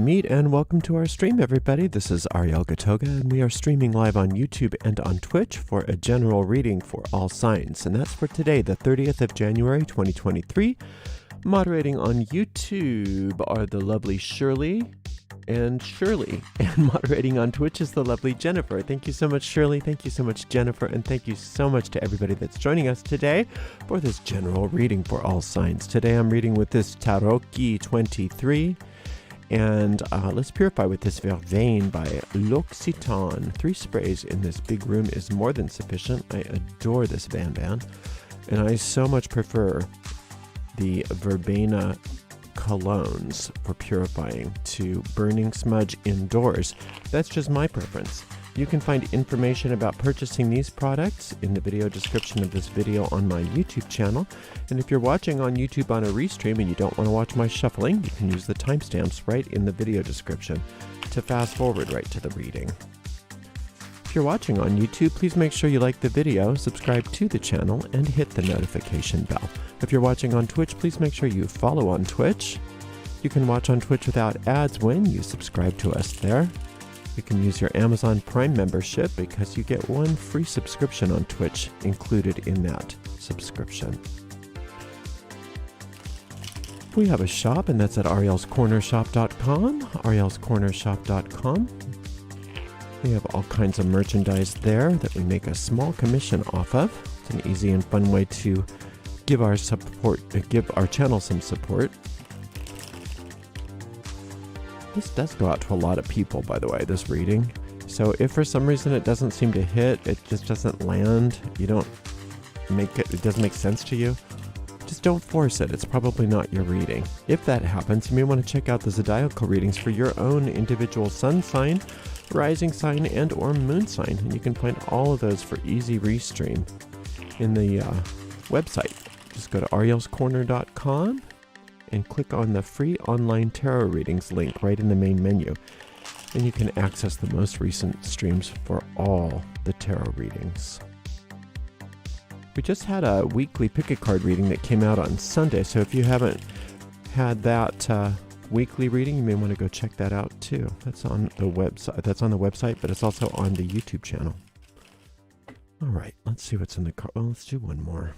meet, and welcome to our stream, everybody. This is Ariel Gatoga, and we are streaming live on YouTube and on Twitch for a general reading for all signs. And that's for today, the 30th of January, 2023. Moderating on YouTube are the lovely Shirley, and moderating on Twitch is the lovely Jennifer. Thank you so much, Shirley. Thank you so much, Jennifer. And thank you so much to everybody that's joining us today for this general reading for all signs. Today I'm reading with this Taroki 23. And let's purify with this Vervain by L'Occitan. 3 sprays in this big room is more than sufficient. I adore this Van. And I so much prefer the Verbena colognes for purifying to burning smudge indoors. That's just my preference. You can find information about purchasing these products in the video description of this video on my YouTube channel. And if you're watching on YouTube on a restream and you don't want to watch my shuffling, you can use the timestamps right in the video description to fast forward right to the reading. If you're watching on YouTube, please make sure you like the video, subscribe to the channel, and hit the notification bell. If you're watching on Twitch, please make sure you follow on Twitch. You can watch on Twitch without ads when you subscribe to us there. You can use your Amazon Prime membership because you get 1 free subscription on Twitch included in that subscription. We have a shop, and that's at arielscornershop.com, arielscornershop.com. We have all kinds of merchandise there that we make a small commission off of. It's an easy and fun way to give our channel some support. This does go out to a lot of people, by the way, this reading. So if for some reason it doesn't seem to hit, it just doesn't land, it doesn't make sense to you, just don't force it. It's probably not your reading. If that happens, you may want to check out the zodiacal readings for your own individual sun sign, rising sign, and or moon sign. And you can find all of those for easy restream in the website. Just go to arielscorner.com and click on the free online tarot readings link right in the main menu. And you can access the most recent streams for all the tarot readings. We just had a weekly pick-a-card reading that came out on Sunday, so if you haven't had that weekly reading, you may want to go check that out too. That's on the website, but it's also on the YouTube channel. All right, let's see what's in the card. Well, let's do one more.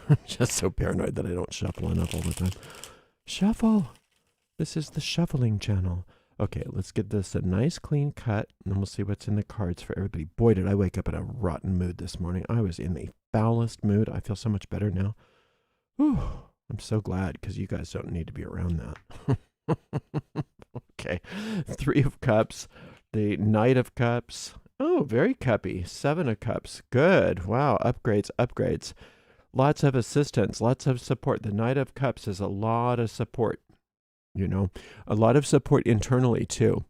I'm just so paranoid that I don't shuffle enough all the time. Shuffle! This is the shuffling channel. Okay, let's get this a nice clean cut, and then we'll see what's in the cards for everybody. Boy, did I wake up in a rotten mood this morning. I was in the foulest mood. I feel so much better now. Whew, I'm so glad, because you guys don't need to be around that. Okay, 3 of Cups, the Knight of Cups. Oh, very cuppy. 7 of Cups. Good. Wow, upgrades. Lots of assistance, lots of support. The Knight of Cups is a lot of support, a lot of support internally too.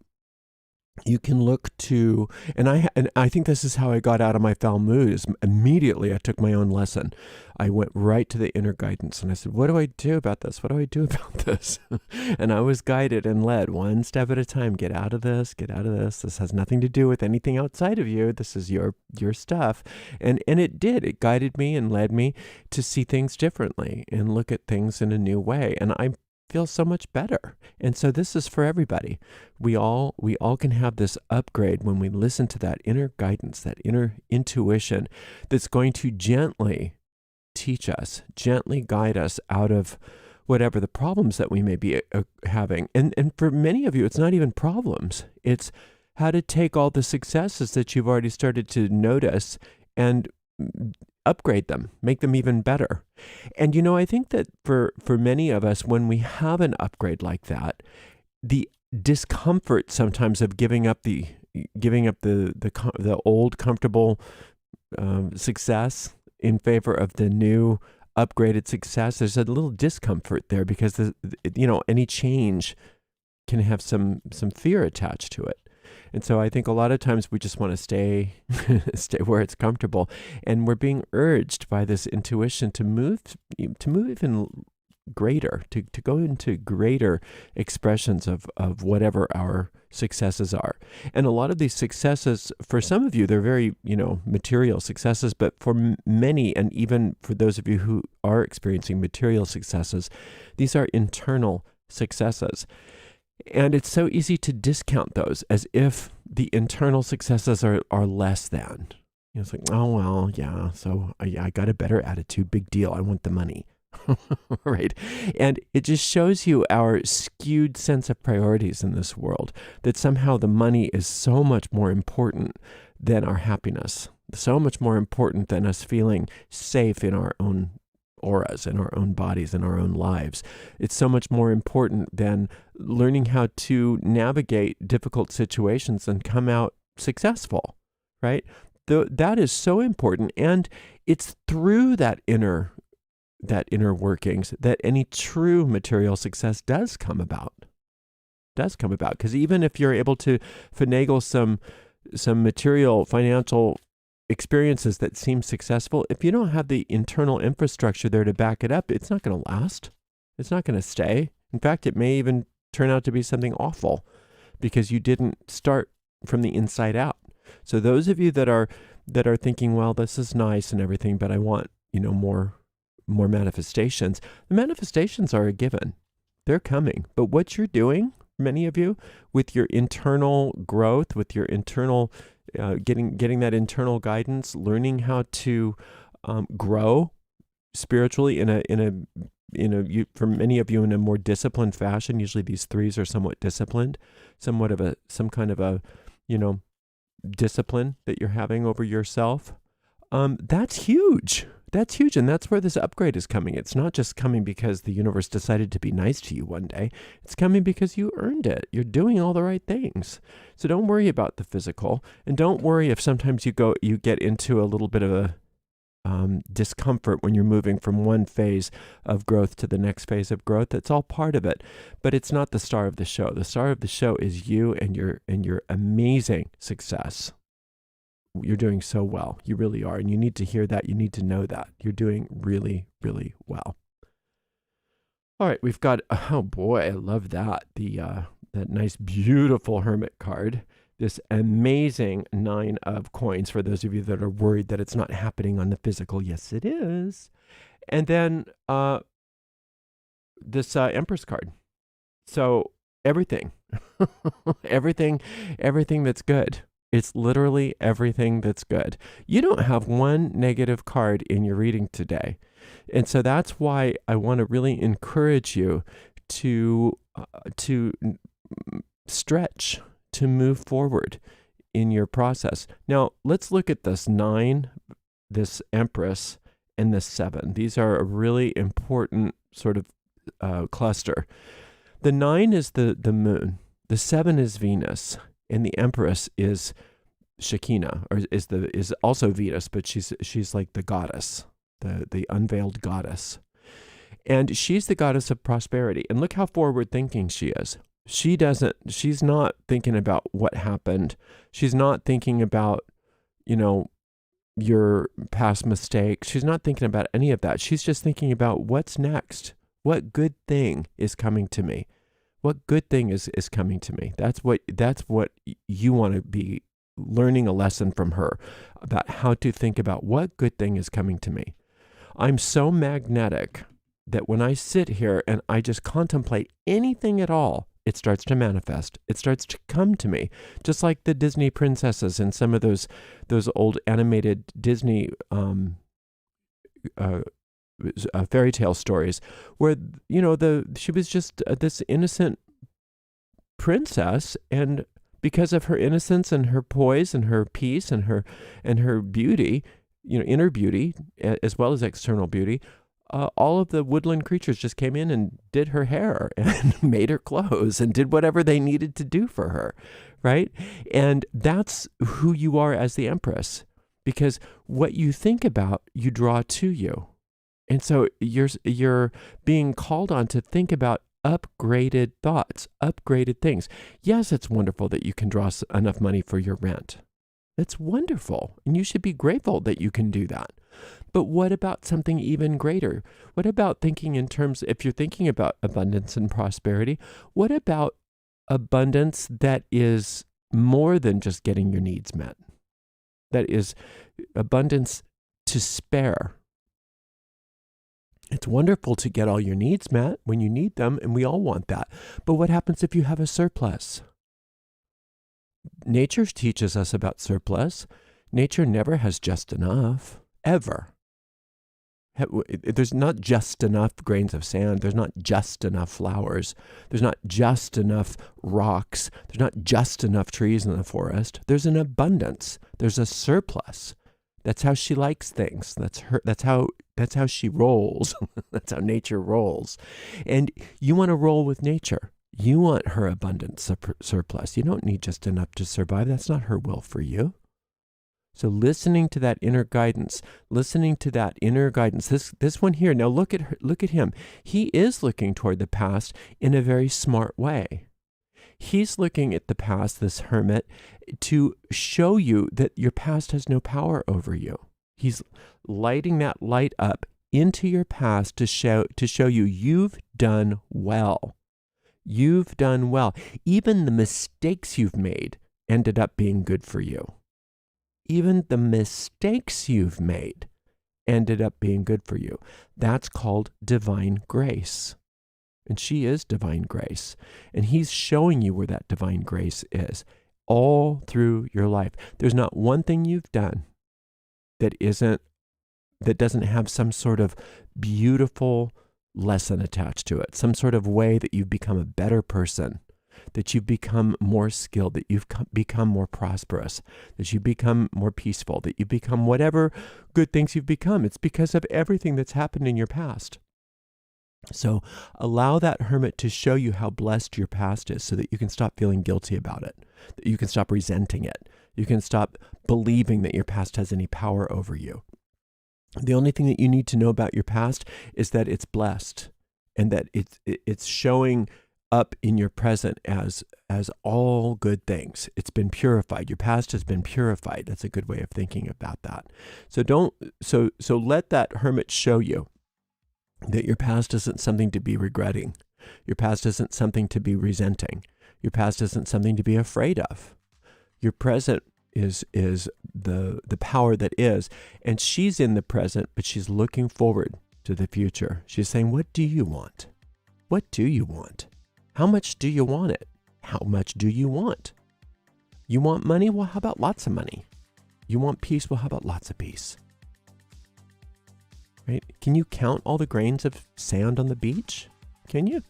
You can look to, and I think this is how I got out of my foul mood, is immediately I took my own lesson. I went right to the inner guidance and I said, what do I do about this? What do I do about this? And I was guided and led one step at a time. Get out of this. This has nothing to do with anything outside of you. This is your stuff. And it did. It guided me and led me to see things differently and look at things in a new way. And I feel so much better. And so this is for everybody. We all can have this upgrade when we listen to that inner guidance, that inner intuition that's going to gently teach us, gently guide us out of whatever the problems that we may be having. And for many of you, it's not even problems. It's how to take all the successes that you've already started to notice and upgrade them, make them even better. And I think that for many of us, when we have an upgrade like that, the discomfort sometimes of giving up the old comfortable success in favor of the new upgraded success, there's a little discomfort there because any change can have some fear attached to it. And so I think a lot of times we just want to stay where it's comfortable, and we're being urged by this intuition to move even greater, to go into greater expressions of whatever our successes are. And a lot of these successes, for some of you, they're very, material successes, but for many, and even for those of you who are experiencing material successes, these are internal successes. And it's so easy to discount those as if the internal successes are less than. It's like, oh, well, yeah, so I got a better attitude, big deal, I want the money. Right? And it just shows you our skewed sense of priorities in this world, that somehow the money is so much more important than our happiness, so much more important than us feeling safe in our own auras, in our own bodies, in our own lives. It's so much more important than learning how to navigate difficult situations and come out successful, right? That is so important. And it's through that inner workings that any true material success does come about. Because even if you're able to finagle some material financial experiences that seem successful, if you don't have the internal infrastructure there to back it up, it's not going to last. It's not going to stay. In fact, it may even turn out to be something awful because you didn't start from the inside out. So those of you that are thinking, well, this is nice and everything, but I want, more manifestations. The manifestations are a given. They're coming. But what you're doing, many of you, with your internal growth, with your internal getting that internal guidance, learning how to grow spiritually for many of you in a more disciplined fashion. Usually these threes are somewhat disciplined, some kind of a discipline that you're having over yourself. That's huge. That's huge. And that's where this upgrade is coming. It's not just coming because the universe decided to be nice to you one day. It's coming because you earned it. You're doing all the right things. So don't worry about the physical, and don't worry if sometimes you get into a little bit of a discomfort when you're moving from one phase of growth to the next phase of growth. That's all part of it, but it's not the star of the show. The star of the show is you and your amazing success. You're doing so well. You really are. And you need to hear that. You need to know that. You're doing really, really well. All right. We've got, oh boy, I love that. That nice, beautiful hermit card. This amazing 9 of coins for those of you that are worried that it's not happening on the physical. Yes, it is. And then this Empress card. So everything, everything that's good. It's literally everything that's good. You don't have one negative card in your reading today. And so that's why I want to really encourage you to stretch, to move forward in your process. Now, let's look at this 9, this Empress, and this 7. These are a really important sort of cluster. The 9 is the moon. The 7 is Venus. And the Empress is Shekinah, or is also Venus, but she's like the goddess, the unveiled goddess. And she's the goddess of prosperity. And look how forward thinking she is. She's not thinking about what happened. She's not thinking about, your past mistakes. She's not thinking about any of that. She's just thinking about what's next. What good thing is coming to me? What good thing is coming to me? That's what you want to be learning a lesson from her about how to think about what good thing is coming to me. I'm so magnetic that when I sit here and I just contemplate anything at all, it starts to manifest. It starts to come to me, just like the Disney princesses in some of those old animated Disney fairy tale stories, where she was just this innocent princess, and because of her innocence and her poise and her peace and her beauty, inner beauty as well as external beauty, all of the woodland creatures just came in and did her hair and made her clothes and did whatever they needed to do for her, right? And that's who you are as the Empress, because what you think about, you draw to you. And so you're being called on to think about upgraded thoughts, upgraded things. Yes, it's wonderful that you can draw enough money for your rent. That's wonderful. And you should be grateful that you can do that. But what about something even greater? What about thinking in terms, if you're thinking about abundance and prosperity, what about abundance that is more than just getting your needs met? That is abundance to spare. It's wonderful to get all your needs met when you need them, and we all want that. But what happens if you have a surplus? Nature teaches us about surplus. Nature never has just enough, ever. There's not just enough grains of sand. There's not just enough flowers. There's not just enough rocks. There's not just enough trees in the forest. There's an abundance. There's a surplus. That's how she likes things. That's how she rolls. That's how nature rolls. And you want to roll with nature. You want her abundant surplus. You don't need just enough to survive. That's not her will for you. So listening to that inner guidance, this one here, now look at him. He is looking toward the past in a very smart way. He's looking at the past, this hermit, to show you that your past has no power over you. He's lighting that light up into your past to show you you've done well. You've done well. Even the mistakes you've made ended up being good for you. Even the mistakes you've made ended up being good for you. That's called divine grace. And she is divine grace. And he's showing you where that divine grace is all through your life. There's not one thing you've done that doesn't have some sort of beautiful lesson attached to it, some sort of way that you've become a better person, that you've become more skilled, that you've become more prosperous, that you've become more peaceful, that you've become whatever good things you've become. It's because of everything that's happened in your past. So allow that hermit to show you how blessed your past is so that you can stop feeling guilty about it, that you can stop resenting it. You can stop believing that your past has any power over you. The only thing that you need to know about your past is that it's blessed and that it's showing up in your present as all good things. It's been purified. Your past has been purified. That's a good way of thinking about that. So let that hermit show you that your past isn't something to be regretting. Your past isn't something to be resenting. Your past isn't something to be afraid of. Your present is the power that is, and she's in the present, but she's looking forward to the future. She's saying, what do you want? What do you want? How much do you want it? How much do you want? You want money? Well, how about lots of money? You want peace? Well, how about lots of peace? Right? Can you count all the grains of sand on the beach? Can you?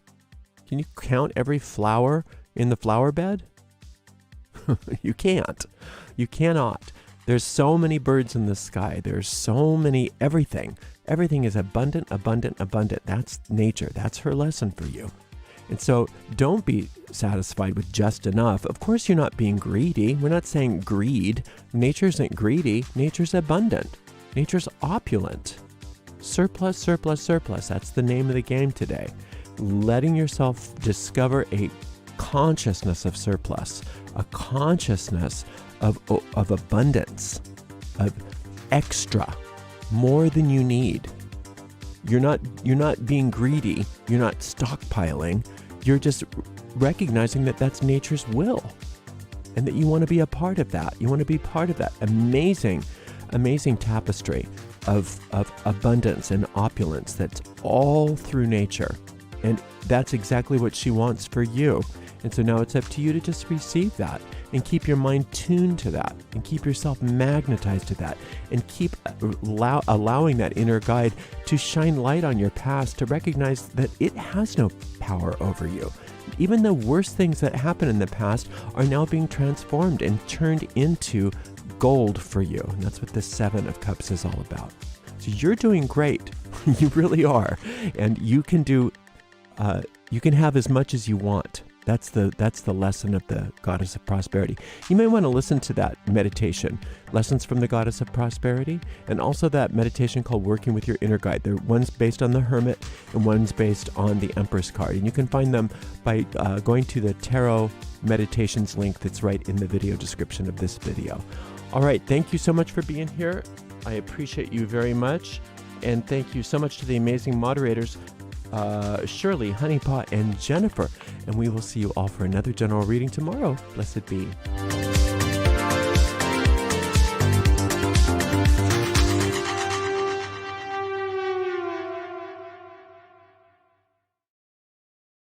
Can you count every flower in the flower bed? You can't. You cannot. There's so many birds in the sky. There's so many everything. Everything is abundant, abundant, abundant. That's nature. That's her lesson for you. And so don't be satisfied with just enough. Of course, you're not being greedy. We're not saying greed. Nature isn't greedy. Nature's abundant. Nature's opulent. Surplus, surplus, surplus. That's the name of the game today. Letting yourself discover a consciousness of surplus, a consciousness of abundance, of extra, more than you need. You're not being greedy. You're not stockpiling. You're just recognizing that that's nature's will and that you want to be a part of that. You want to be part of that amazing, amazing tapestry of abundance and opulence that's all through nature. And that's exactly what she wants for you. And so now it's up to you to just receive that and keep your mind tuned to that and keep yourself magnetized to that and keep allowing that inner guide to shine light on your past, to recognize that it has no power over you. Even the worst things that happened in the past are now being transformed and turned into gold for you. And that's what the Seven of Cups is all about. So you're doing great. You really are. And you can you can have as much as you want. That's the lesson of the Goddess of Prosperity. You may want to listen to that meditation, Lessons from the Goddess of Prosperity, and also that meditation called Working with Your Inner Guide. One's based on the Hermit and one's based on the Empress card. And you can find them by going to the Tarot Meditations link that's right in the video description of this video. All right, thank you so much for being here. I appreciate you very much. And thank you so much to the amazing moderators, Shirley, Honeypot, and Jennifer. And we will see you all for another general reading tomorrow. Blessed be.